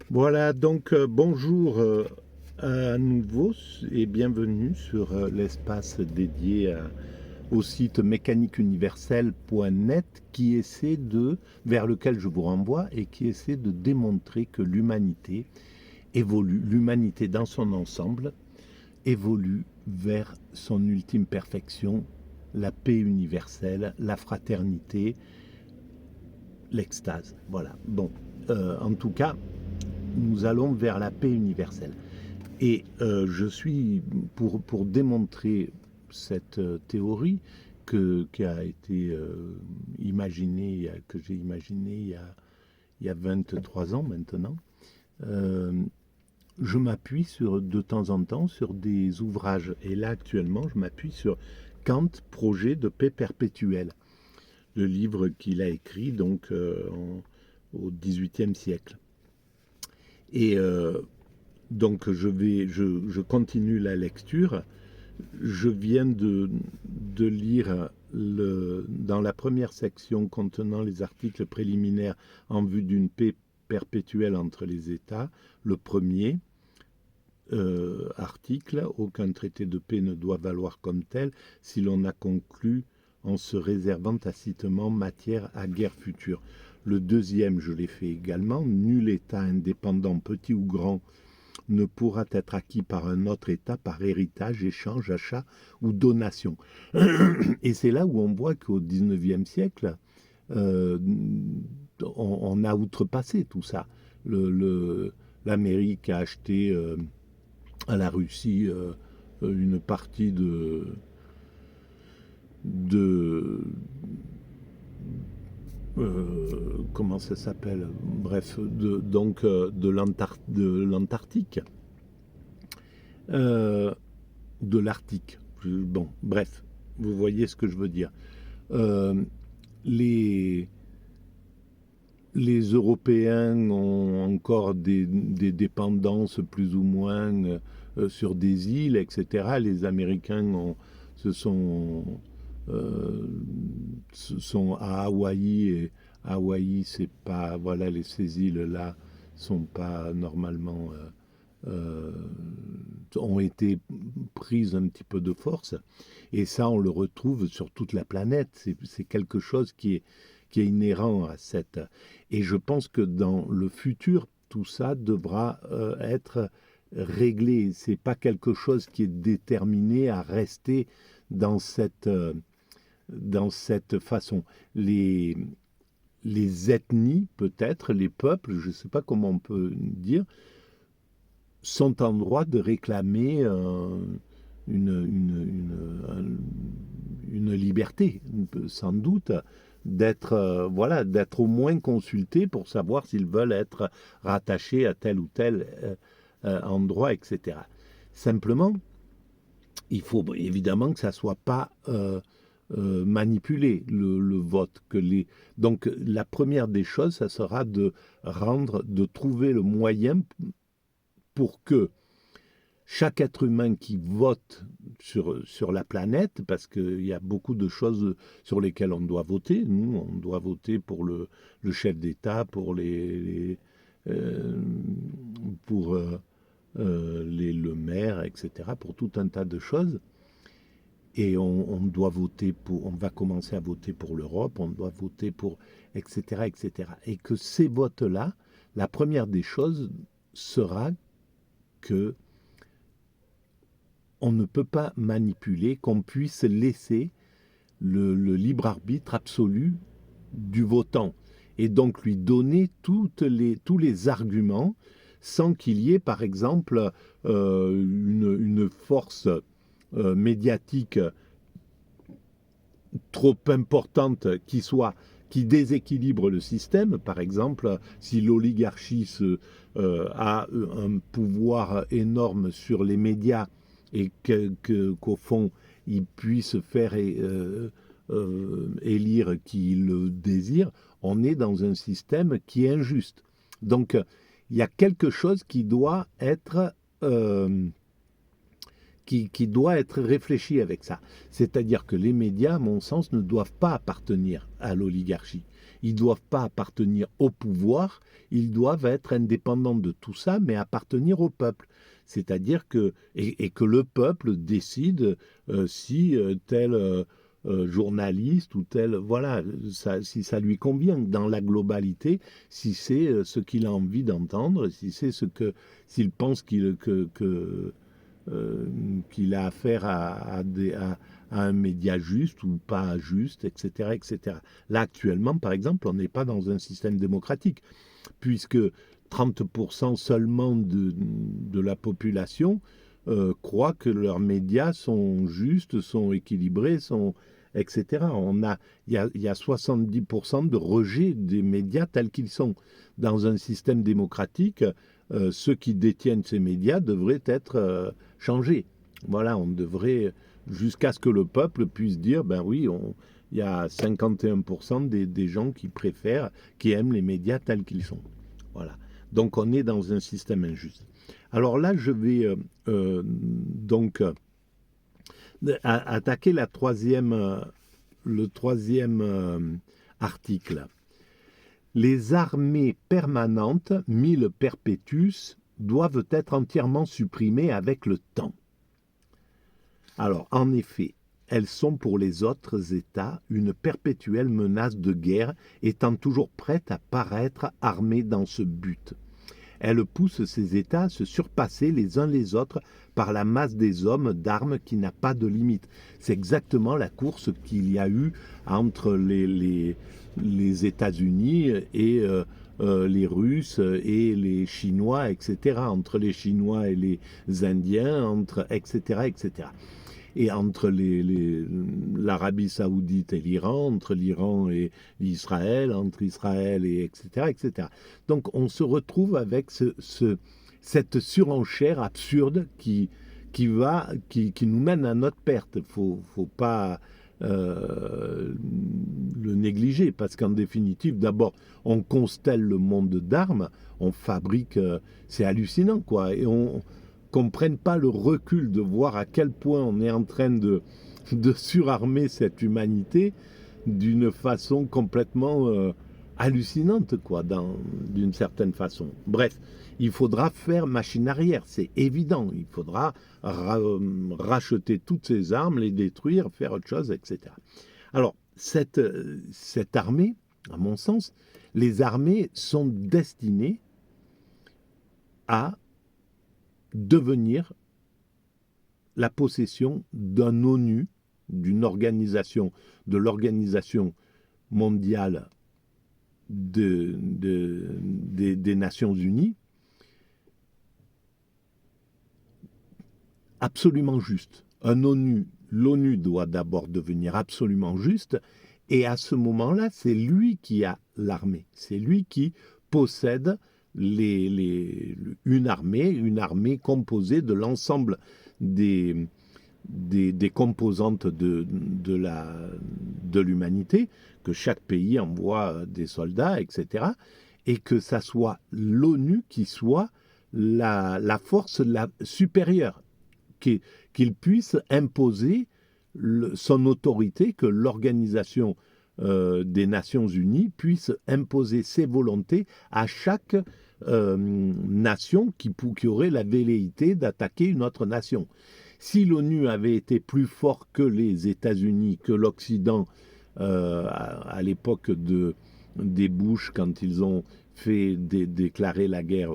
Voilà, donc bonjour à nouveau et bienvenue sur l'espace dédié au site mécaniqueuniverselle.net vers lequel je vous renvoie et qui essaie de démontrer que l'humanité évolue, l'humanité dans son ensemble évolue vers son ultime perfection, la paix universelle, la fraternité, l'extase. Voilà. Bon, en tout cas, nous allons vers la paix universelle. Et je suis, pour démontrer cette théorie qui a été imaginée, que j'ai imaginée il y a 23 ans maintenant, euh, je m'appuie de temps en temps sur des ouvrages. Et là, actuellement, je m'appuie sur Kant, Projet de paix perpétuelle, le livre qu'il a écrit donc au XVIIIe siècle. Et donc je continue la lecture. Je viens de lire dans la première section contenant les articles préliminaires en vue d'une paix perpétuelle entre les États, le premier article, aucun traité de paix ne doit valoir comme tel si l'on a conclu en se réservant tacitement matière à guerre future. Le deuxième, je l'ai fait également, nul État indépendant, petit ou grand, ne pourra être acquis par un autre État par héritage, échange, achat ou donation. Et c'est là où on voit qu'au XIXe siècle, euh, on a outrepassé tout ça. L'Amérique a acheté à la Russie une partie de comment ça s'appelle, bref, de l'Antarctique, euh, de l'Arctique. Bon, bref, vous voyez ce que je veux dire. Euh, les, les Européens ont encore des dépendances plus ou moins sur des îles, etc. Les Américains se sont, euh, sont à Hawaï, et Hawaï, c'est pas, voilà, ces îles-là sont pas normalement ont été prises un petit peu de force. Et ça, on le retrouve sur toute la planète. C'est quelque chose qui est inhérent à cette. Et je pense que dans le futur, tout ça devra être réglé. C'est pas quelque chose qui est déterminé à rester dans dans cette façon. Les, les ethnies, peut-être, les peuples, je ne sais pas comment on peut dire, sont en droit de réclamer une liberté, sans doute, d'être voilà, d'être au moins consultés pour savoir s'ils veulent être rattachés à tel ou tel endroit, etc. Simplement, il faut évidemment que ça soit pas manipulé le vote. Donc la première des choses, ça sera de trouver le moyen pour que chaque être humain qui vote sur la planète, parce qu'il y a beaucoup de choses sur lesquelles on doit voter. Nous, on doit voter pour le chef d'État, euh, pour le maire, etc., pour tout un tas de choses. Et on doit voter on va commencer à voter pour l'Europe, on doit voter pour, etc., etc. Et que ces votes-là, la première des choses sera que on ne peut pas manipuler, qu'on puisse laisser le libre arbitre absolu du votant et donc lui donner tous les arguments sans qu'il y ait, par exemple, une force médiatique trop importante qui déséquilibre le système. Par exemple, si l'oligarchie a un pouvoir énorme sur les médias et qu'au fond, il puisse faire élire qui le désire, on est dans un système qui est injuste. Donc, il y a quelque chose qui doit être réfléchi avec ça. C'est-à-dire que les médias, à mon sens, ne doivent pas appartenir à l'oligarchie. ils ne doivent pas appartenir au pouvoir, ils doivent être indépendants de tout ça, mais appartenir au peuple. C'est-à-dire que, et que le peuple décide si tel journaliste ou tel, voilà, si ça lui convient dans la globalité, si c'est ce qu'il a envie d'entendre, si c'est s'il pense qu'il a affaire à un média juste ou pas juste, etc., etc. Là, actuellement, par exemple, on n'est pas dans un système démocratique, puisque 30% seulement de la population croient que leurs médias sont justes, sont équilibrés, etc. Il y a 70% de rejet des médias tels qu'ils sont. Dans un système démocratique, ceux qui détiennent ces médias devraient être changés. Voilà, on devrait, jusqu'à ce que le peuple puisse dire, ben oui, il y a 51% des gens qui préfèrent, qui aiment les médias tels qu'ils sont. Voilà. Donc on est dans un système injuste. Alors là, je vais donc attaquer le troisième article. Les armées permanentes, mille perpetuus, doivent être entièrement supprimées avec le temps. Alors, en effet, elles sont pour les autres États une perpétuelle menace de guerre, étant toujours prêtes à paraître armées dans ce but. Elles poussent ces États à se surpasser les uns les autres par la masse des hommes d'armes qui n'a pas de limite. C'est exactement la course qu'il y a eu entre les États-Unis et les Russes et les Chinois, etc., entre les Chinois et les Indiens, etc., etc. Et entre l'Arabie Saoudite et l'Iran, entre l'Iran et l'Israël, entre Israël et etc., etc. Donc on se retrouve avec cette surenchère absurde qui nous mène à notre perte. Faut pas le négliger, parce qu'en définitive, d'abord, on constelle le monde d'armes, on fabrique, c'est hallucinant, quoi, et on qu'on ne prenne pas le recul de voir à quel point on est en train de surarmer cette humanité d'une façon complètement hallucinante, quoi, d'une certaine façon. Bref, il faudra faire machine arrière, c'est évident. Il faudra racheter toutes ces armes, les détruire, faire autre chose, etc. Alors, cette armée, à mon sens, les armées sont destinées à devenir la possession d'un ONU, d'une organisation, de l'organisation mondiale des Nations Unies, absolument juste. L'ONU doit d'abord devenir absolument juste, et à ce moment-là, c'est lui qui a l'armée, c'est lui qui possède une armée composée de l'ensemble des composantes de l'humanité, que chaque pays envoie des soldats, etc., et que ça soit l'ONU qui soit la force supérieure, qu'il puisse imposer son autorité, que l'organisation des Nations Unies puisse imposer ses volontés à chaque nation qui aurait la velléité d'attaquer une autre nation. Si l'ONU avait été plus fort que les États-Unis, que l'Occident, à l'époque des Bush, quand ils ont fait déclarer la guerre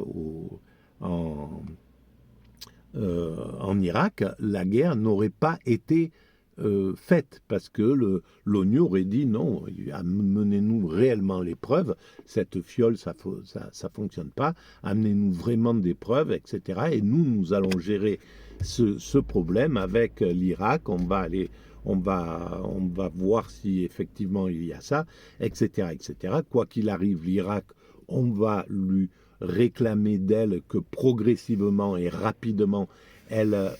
en Irak, la guerre n'aurait pas été faite, parce que l'ONU aurait dit non, amenez-nous réellement les preuves, cette fiole, ça fonctionne pas, amenez-nous vraiment des preuves, etc. Et nous allons gérer ce problème avec l'Irak, on va voir si effectivement il y a ça, etc., etc. Quoi qu'il arrive, l'Irak, on va lui réclamer d'elle que progressivement et rapidement, elle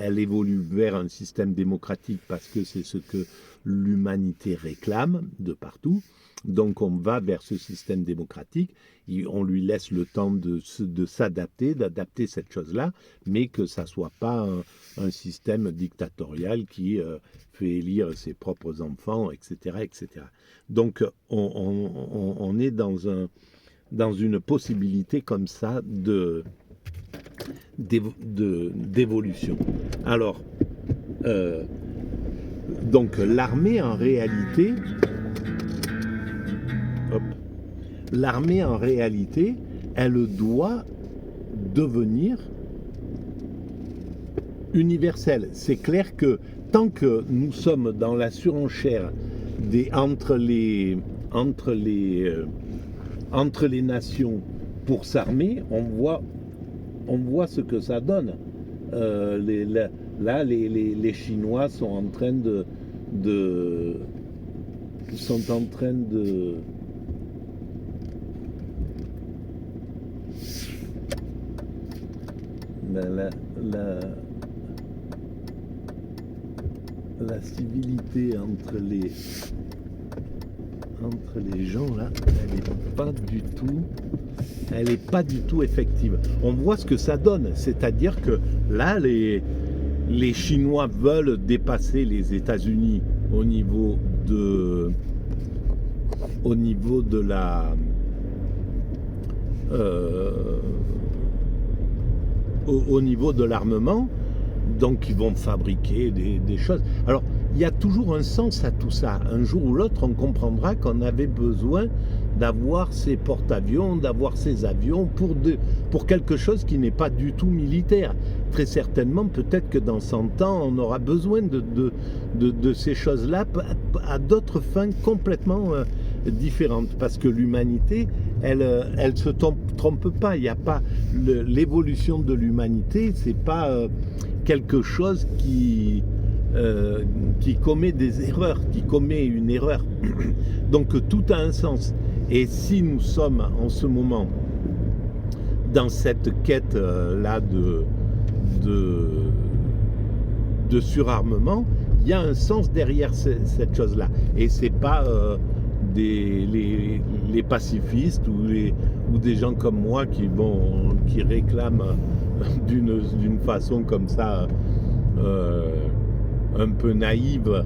elle évolue vers un système démocratique parce que c'est ce que l'humanité réclame de partout. Donc on va vers ce système démocratique, on lui laisse le temps de s'adapter, d'adapter cette chose-là, mais que ça ne soit pas un système dictatorial qui fait élire ses propres enfants, etc. etc. Donc on est dans une possibilité comme ça d'évolution. Alors, donc l'armée en réalité, elle doit devenir universelle. C'est clair que tant que nous sommes dans la surenchère entre les nations pour s'armer, on voit ce que ça donne. Les Chinois sont en train de la civilité entre les gens là, elle est pas du tout effective. On voit ce que ça donne, c'est-à-dire que là les Chinois veulent dépasser les États-Unis au niveau de l'armement, donc ils vont fabriquer des choses. Alors il y a toujours un sens à tout ça. Un jour ou l'autre, on comprendra qu'on avait besoin d'avoir ces porte-avions, d'avoir ces avions pour quelque chose qui n'est pas du tout militaire. Très certainement, peut-être que dans 100 ans, on aura besoin de ces choses-là à d'autres fins complètement différentes. Parce que l'humanité, elle se trompe pas. Il n'y a pas l'évolution de l'humanité, c'est pas quelque chose qui commet des erreurs, qui commet une erreur. Donc tout a un sens. Et si nous sommes en ce moment dans cette quête là de surarmement, il y a un sens derrière cette chose-là. Et c'est pas les pacifistes ou des gens comme moi qui réclament d'une façon comme ça un peu naïve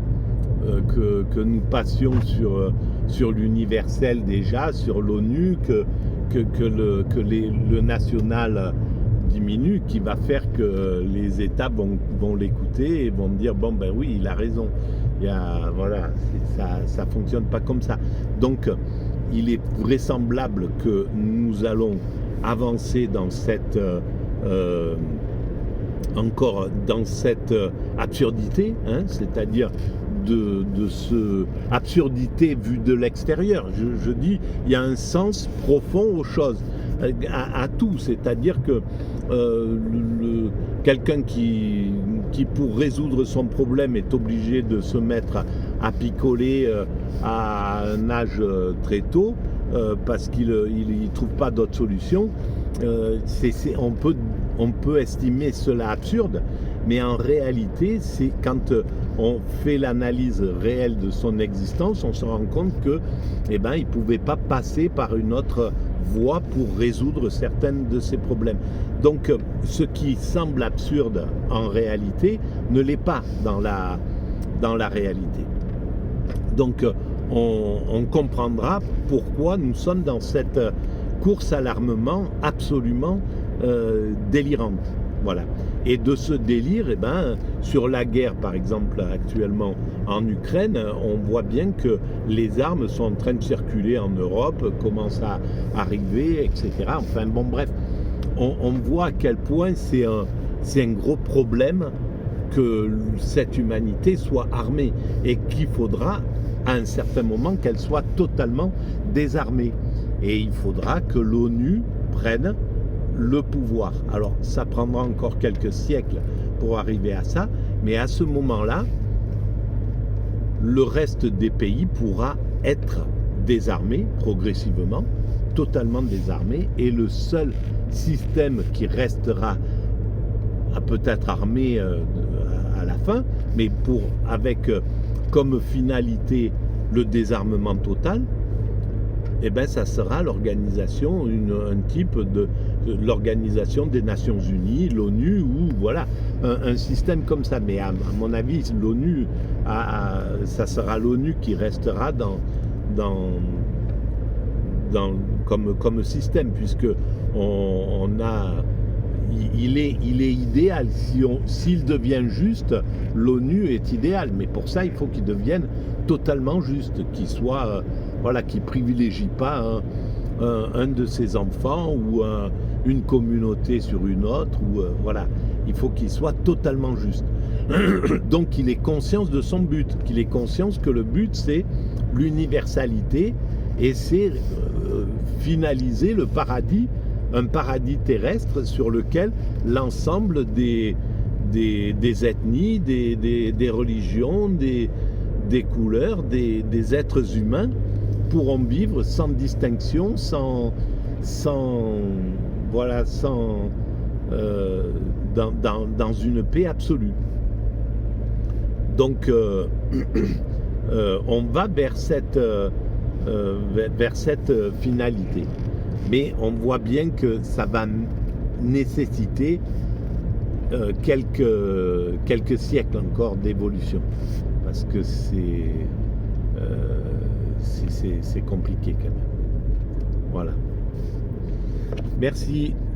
que nous passions sur l'universel déjà, sur l'ONU, que le national diminue, qui va faire que les États vont l'écouter et vont dire bon ben oui, il a raison. Voilà, ça fonctionne pas comme ça. Donc il est vraisemblable que nous allons avancer dans cette absurdité, hein, c'est-à-dire de ce absurdité vue de l'extérieur. Je dis, il y a un sens profond aux choses, à tout, c'est-à-dire que quelqu'un qui pour résoudre son problème est obligé de se mettre à picoler à un âge très tôt parce qu'il ne trouve pas d'autre solution. On peut estimer cela absurde, mais en réalité, c'est quand on fait l'analyse réelle de son existence, on se rend compte que, il ne pouvait pas passer par une autre voie pour résoudre certains de ses problèmes. Donc, ce qui semble absurde en réalité ne l'est pas dans la réalité. Donc, on comprendra pourquoi nous sommes dans cette course à l'armement absolument délirante. Voilà. Et de ce délire, sur la guerre, par exemple, actuellement en Ukraine, on voit bien que les armes sont en train de circuler en Europe, commencent à arriver, etc. Enfin bon, bref, on voit à quel point c'est un gros problème que cette humanité soit armée et qu'il faudra à un certain moment qu'elle soit totalement désarmée. Et il faudra que l'ONU prenne le pouvoir. Alors, ça prendra encore quelques siècles pour arriver à ça, mais à ce moment-là, le reste des pays pourra être désarmé progressivement, totalement désarmé, et le seul système qui restera peut-être armée à la fin, mais avec comme finalité le désarmement total, eh ben, ça sera l'organisation, un type de l'organisation des Nations Unies, l'ONU, ou voilà, un système comme ça. Mais à mon avis, l'ONU, ça sera l'ONU qui restera comme système, puisque il est idéal. S'il devient juste, l'ONU est idéal, mais pour ça, il faut qu'il devienne totalement juste, qu'il soit, voilà, qu'il privilégie pas un de ses enfants ou une communauté sur une autre, ou voilà, il faut qu'il soit totalement juste. Donc qu'il ait conscience de son but, qu'il ait conscience que le but c'est l'universalité, et c'est finaliser le paradis, un paradis terrestre sur lequel l'ensemble des ethnies, des religions, des couleurs, des êtres humains pourront vivre sans distinction, dans une paix absolue. Donc on va vers cette finalité. Mais on voit bien que ça va nécessiter quelques siècles encore d'évolution, parce que c'est compliqué quand même. Voilà. Merci.